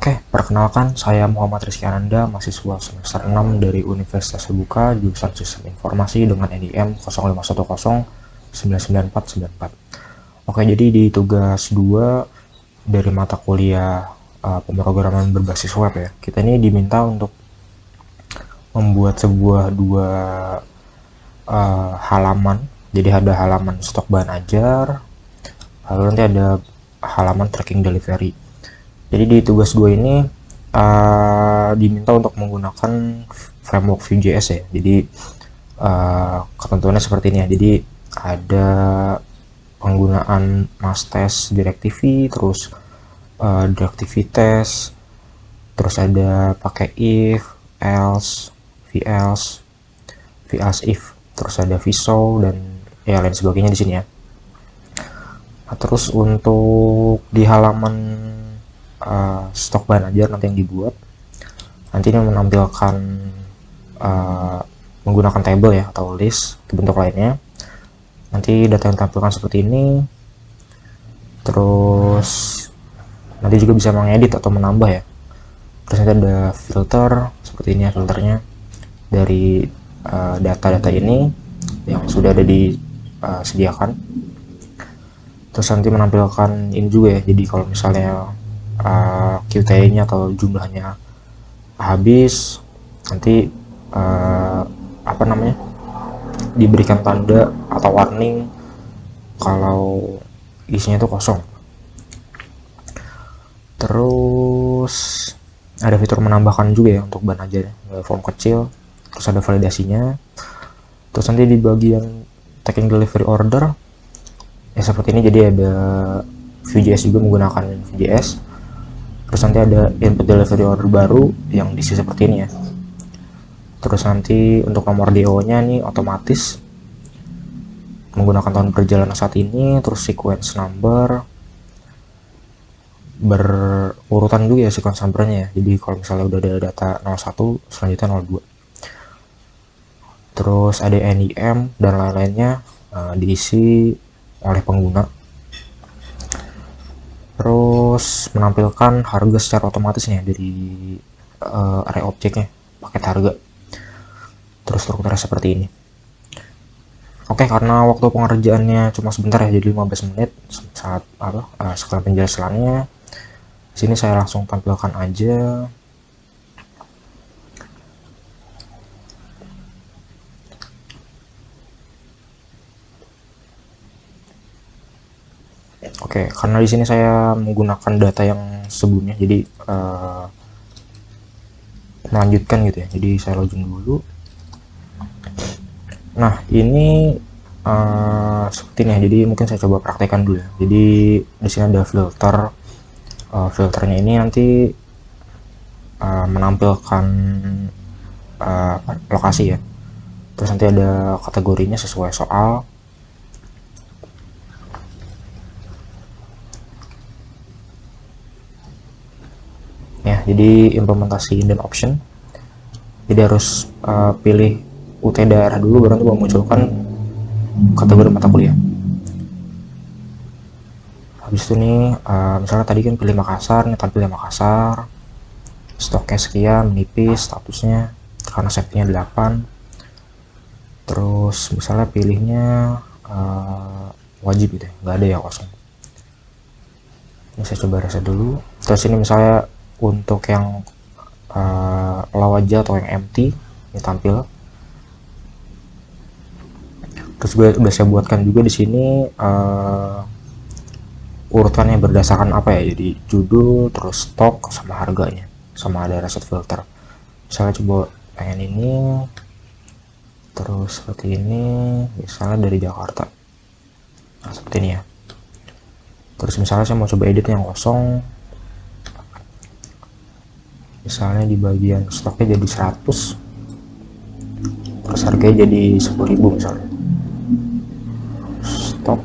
Oke, perkenalkan saya Muhammad Rizky Ananda, mahasiswa semester 6 dari Universitas Terbuka, jurusan Sistem Informasi dengan NIM 0510999494. Oke, jadi di tugas 2 dari mata kuliah pemrograman berbasis web ya, kita ini diminta untuk membuat sebuah dua halaman. Jadi ada halaman stok bahan ajar, lalu nanti ada halaman tracking delivery. Jadi di tugas 2 ini diminta untuk menggunakan framework Vue.js ya. Jadi ketentuannya seperti ini ya. Jadi ada penggunaan masttest directivity, terus directivity test, terus ada pakai if, else, velse, if, terus ada vshow dan ya lain sebagainya di sini ya. Nah, terus untuk di halaman stok bahan ajar nanti yang dibuat nanti ini menampilkan menggunakan table ya atau list atau bentuk lainnya. Nanti data yang ditampilkan seperti ini, terus nanti juga bisa mengedit atau menambah ya. Terus nanti ada filter seperti ini ya, filternya dari data-data ini yang sudah ada disediakan. Terus nanti menampilkan ini juga ya, jadi kalau misalnya QTE-nya atau jumlahnya habis, nanti diberikan tanda atau warning kalau isinya itu kosong. Terus ada fitur menambahkan juga ya untuk bahan ajar, form kecil, terus ada validasinya. Terus nanti di bagian tracking delivery order ya seperti ini, jadi ada Vue.js juga menggunakan Vue.js. Terus nanti ada input delivery order baru yang diisi seperti ini ya. Terus nanti untuk nomor DO nya nih otomatis menggunakan tahun perjalanan saat ini, terus sequence number berurutan juga ya sequence numbernya ya. Jadi kalau misalnya udah ada data 01 selanjutnya 02. Terus ada NIM dan lain-lainnya diisi oleh pengguna. Terus menampilkan harga secara otomatis nih dari array objeknya, paket harga. Terus strukturnya seperti ini. Oke, karena waktu pengerjaannya cuma sebentar ya, jadi 15 menit saat setelah penjelasannya. Sini saya langsung tampilkan aja. Oke, karena di sini saya menggunakan data yang sebelumnya, jadi melanjutkan gitu ya. Jadi saya login dulu. Nah, ini seperti ini ya. Jadi mungkin saya coba praktekkan dulu ya. Jadi di sini ada filter. Filternya ini nanti menampilkan lokasi ya. Terus nanti ada kategorinya sesuai soal. Ya, jadi implementasi dan option. Jadi harus pilih UT daerah dulu, baru nanti memunculkan kategori mata kuliah. Habis itu nih misalnya tadi kan pilih Makassar, nih tampilnya Makassar, stoknya sekian, menipis, statusnya karena safety-nya 8. Terus misalnya pilihnya wajib gitu ya, nggak ada ya kosong. Ini saya coba reset dulu. Terus ini misalnya untuk yang low aja atau yang empty ini tampil. Terus gue udah saya buatkan juga di sini urutannya berdasarkan apa ya, jadi judul, terus stok, sama harganya, sama ada reset filter. Misalnya coba pengen ini, terus seperti ini, misalnya dari Jakarta. Nah, seperti ini ya. Terus misalnya saya mau coba edit yang kosong, misalnya di bagian stoknya jadi 100, terus harganya jadi 10.000 misalnya. Stok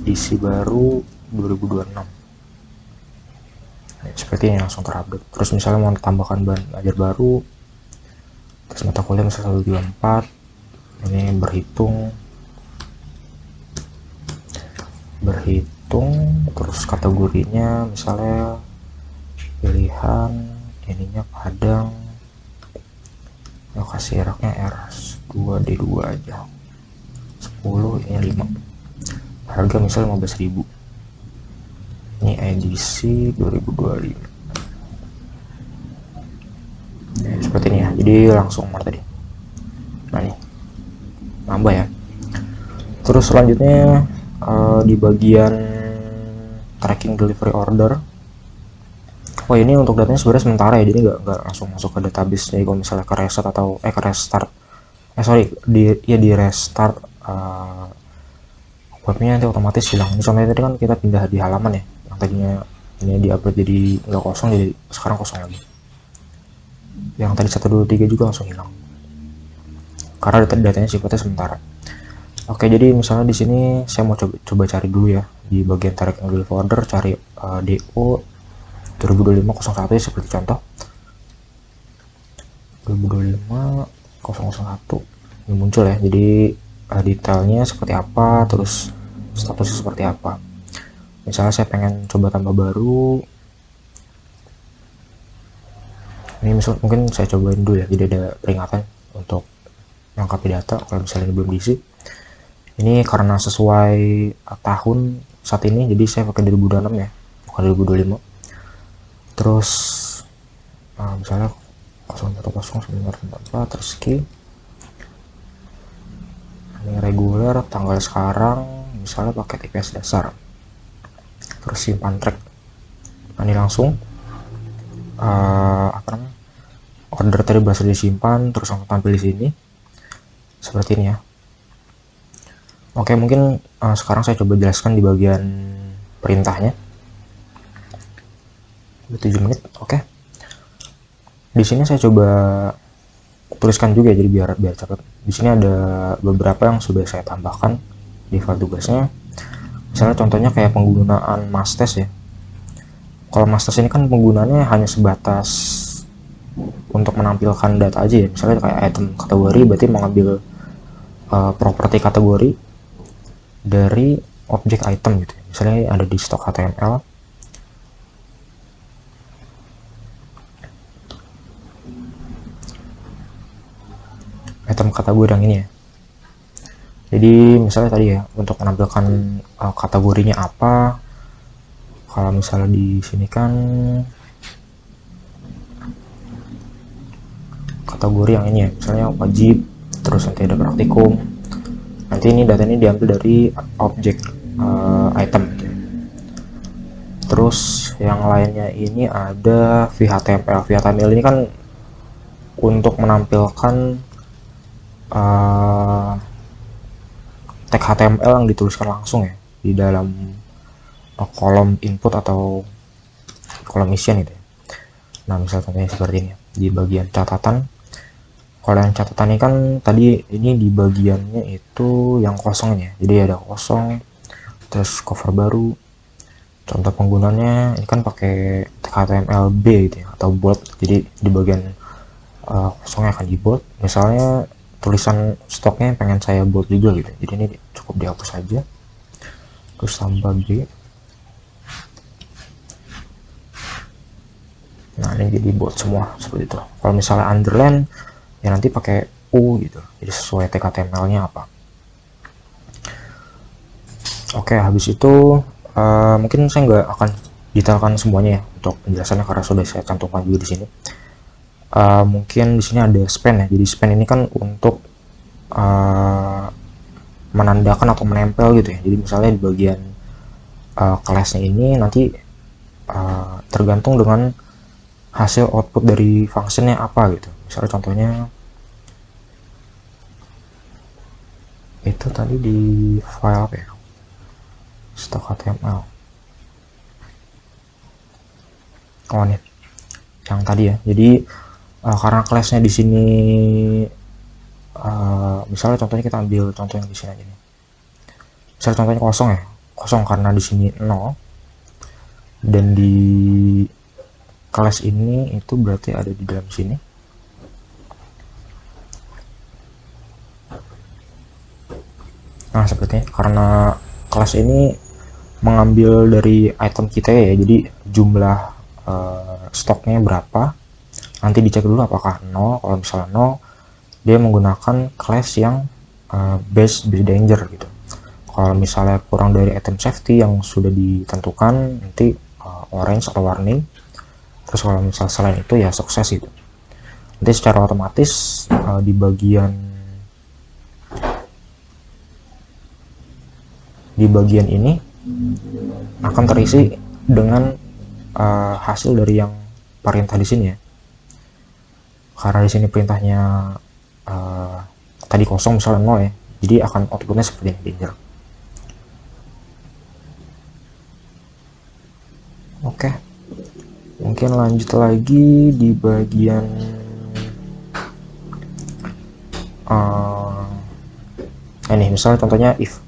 isi baru 2026. Nah, seperti ini langsung terupdate. Terus misalnya mau tambahkan bahan ajar baru, terus mata kuliah misalnya 124, ini berhitung terus kategorinya misalnya pilihan ininya Padang, lokasi raknya R2D2 aja, 10 ini 5, harga misal 15.000, ini edisi 2025. Seperti ini ya, jadi langsung nomor tadi. Nah nih nambah ya. Terus selanjutnya di bagian tracking delivery order, ini untuk datanya sebenarnya sementara ya, jadi nggak langsung masuk ke database. Jadi kalau misalnya ke reset atau ke restart, di restart webnya nanti otomatis hilang. Ini contohnya tadi kan kita pindah di halaman ya, yang tadinya ini diupload jadi nggak kosong, jadi sekarang kosong lagi. Yang tadi 1 2 3 juga langsung hilang karena datanya sifatnya sementara. Oke, jadi misalnya di sini saya mau coba cari dulu ya di bagian tarik and deliver order, cari DO 2025-01 ya, seperti contoh 2025-001 ini muncul ya. Jadi detailnya seperti apa, terus statusnya seperti apa. Misalnya saya pengen coba tambah baru, ini misal mungkin saya cobain dulu ya, jadi ada peringatan untuk melengkapi data kalau misalnya belum diisi. Ini karena sesuai tahun saat ini, jadi saya pakai 2026 ya, bukan 2025. Terus misalnya 010944 terus key, ini reguler, tanggal sekarang misalnya pakai TPS dasar, terus simpan track. Nah ini langsung order tadi berhasil disimpan, terus langsung tampil di sini seperti ini ya. Oke, mungkin sekarang saya coba jelaskan di bagian perintahnya. 7 menit, oke. Di sini saya coba tuliskan juga jadi biar cepat. Di sini ada beberapa yang sudah saya tambahkan di file tugasnya. Misalnya contohnya kayak penggunaan mass test ya. Kalau mass test ini kan penggunaannya hanya sebatas untuk menampilkan data aja ya. Misalnya kayak item kategori, berarti mengambil properti kategori dari objek item gitu. Misalnya ada di stok HTML, item kategori yang ini ya. Jadi misalnya tadi ya, untuk menampilkan kategorinya apa, kalau misalnya di sini kan kategori yang ini ya, misalnya wajib, terus nanti ada praktikum. Nanti ini data ini diambil dari objek item gitu. Terus yang lainnya ini ada VHTML. VHTML ini kan untuk menampilkan tag HTML yang dituliskan langsung ya di dalam kolom input atau kolom isian itu. Nah misalnya contohnya seperti ini di bagian catatan. Kalau yang catatan ini kan tadi ini di bagiannya itu yang kosongnya, jadi ada kosong, terus cover baru. Contoh penggunanya ini kan pakai HTML B gitu ya, atau bold, jadi di bagian kosongnya akan di bold. Misalnya tulisan stoknya pengen saya bold juga gitu, jadi ini cukup dihapus saja, terus tambah B. Nah ini jadi bold semua seperti itu. Kalau misalnya underline ya nanti pakai U gitu, jadi sesuai tag HTML-nya apa. Oke, habis itu mungkin saya nggak akan detailkan semuanya ya untuk penjelasannya karena sudah saya cantumkan juga di sini. Mungkin di sini ada span ya, jadi span ini kan untuk menandakan atau menempel gitu ya. Jadi misalnya di bagian kelasnya ini nanti tergantung dengan hasil output dari functionnya apa gitu. Misalnya contohnya itu tadi di file apa ya, stok HTML. Oh nih yang tadi ya, jadi karena kelasnya di sini misalnya contohnya kita ambil contoh yang di sini aja nih. Misalnya contohnya kosong ya, kosong karena di sini 0, dan di kelas ini itu berarti ada di dalam sini. Nah sepertinya karena kelas ini mengambil dari item kita ya, jadi jumlah stoknya berapa, nanti dicek dulu apakah 0. Kalau misalnya 0, dia menggunakan class yang base danger gitu. Kalau misalnya kurang dari item safety yang sudah ditentukan, nanti orange atau warning. Terus kalau misalnya selain itu ya sukses gitu. Nanti secara otomatis di bagian ini akan terisi dengan hasil dari yang perintah di sini ya. Karena di sini perintahnya tadi kosong misalnya 0 ya, jadi akan outputnya seperti ini, danger. Oke, mungkin lanjut lagi di bagian ini misalnya contohnya if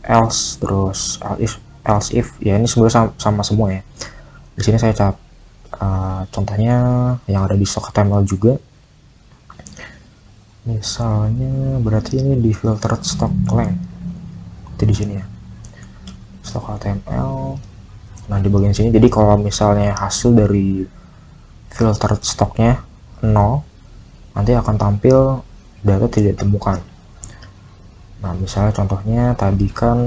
else, terus else if ya, ini sebenarnya sama semua ya. Di sini saya cap contohnya yang ada di stock HTML juga. Misalnya berarti ini di filtered stock length itu di sini ya, stock HTML. Nah di bagian sini, jadi kalau misalnya hasil dari filtered stocknya 0, nanti akan tampil data tidak ditemukan. Nah misalnya contohnya tadi kan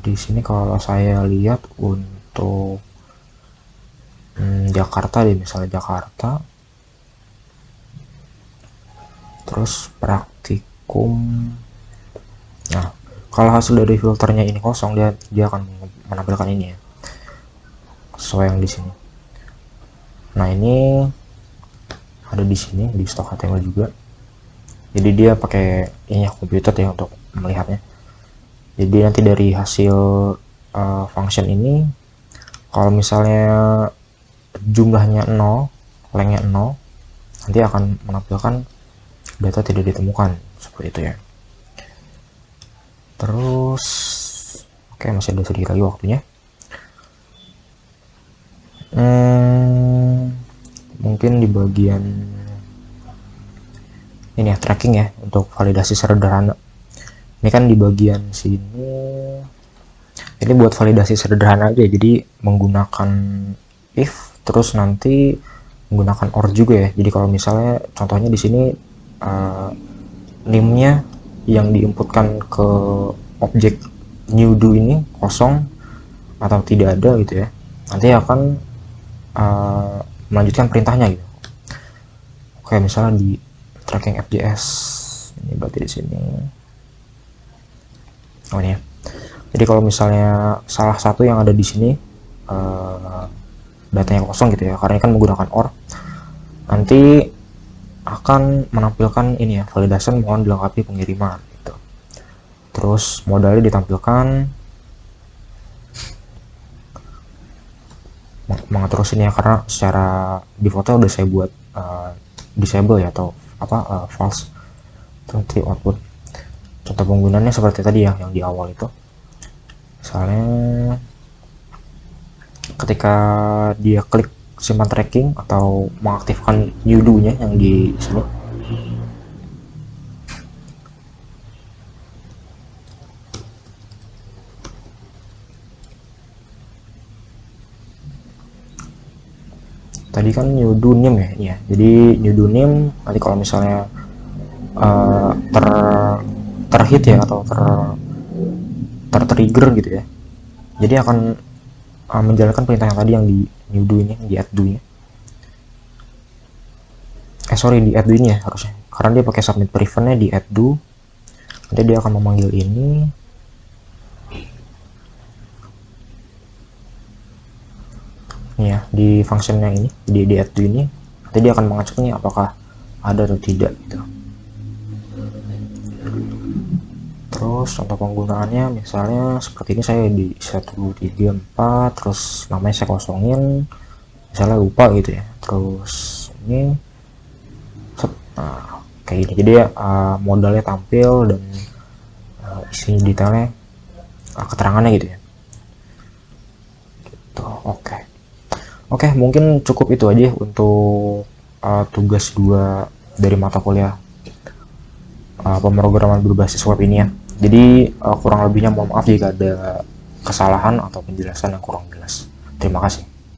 di sini kalau saya lihat untuk Jakarta deh, misalnya Jakarta, terus praktikum. Nah kalau hasil dari filternya ini kosong, dia akan menampilkan ini ya, sesuai yang di sini. Nah ini ada di sini di stock HTML juga. Jadi dia pakai ini komputer ya untuk melihatnya. Jadi nanti dari hasil function ini, kalau misalnya jumlahnya 0, lengthnya 0, nanti akan menampilkan data tidak ditemukan, seperti itu ya. Terus oke, masih ada sedikit lagi waktunya. Mungkin di bagian ini ya, tracking ya, untuk validasi sederhana. Ini kan di bagian sini, ini buat validasi sederhana aja, jadi menggunakan if, terus nanti menggunakan or juga ya. Jadi kalau misalnya contohnya di sini name-nya yang diinputkan ke objek new do ini kosong atau tidak ada gitu ya, nanti akan melanjutkan perintahnya gitu. Oke, misalnya di tracking FJS ini berarti di sini. Oh ini ya. Jadi kalau misalnya salah satu yang ada di sini datanya kosong gitu ya, karena ini kan menggunakan or, nanti akan menampilkan ini ya, validation mohon dilengkapi pengiriman gitu. Terus modalnya ditampilkan, mengatur sini ya, karena secara defaultnya udah saya buat disable ya, atau apa false. Nanti output contoh penggunaannya seperti tadi ya, yang di awal itu. Misalnya ketika dia klik simpan tracking atau mengaktifkan new do nya yang di sini, tadi kan new do name ya, jadi new do name nanti kalau misalnya terhit ya, atau tertrigger gitu ya, jadi akan menjalankan perintah yang tadi yang di new do nya, di add do nya. Di add do nya harusnya, karena dia pakai submit preventnya di add do. Nanti dia akan memanggil ini, ya di functionnya ini, di add do ini. Nanti dia akan mengecek nih apakah ada atau tidak gitu. Terus contoh penggunaannya misalnya seperti ini, saya di 1, 2, 3, 4, terus namanya saya kosongin, misalnya lupa gitu ya. Terus ini nah kayak gini, jadi modalnya tampil dan isi detailnya, keterangannya gitu ya gitu. Oke, mungkin cukup itu aja untuk tugas 2 dari mata kuliah pemrograman berbasis web ini ya. Jadi kurang lebihnya mohon maaf jika ada kesalahan atau penjelasan yang kurang jelas. Terima kasih.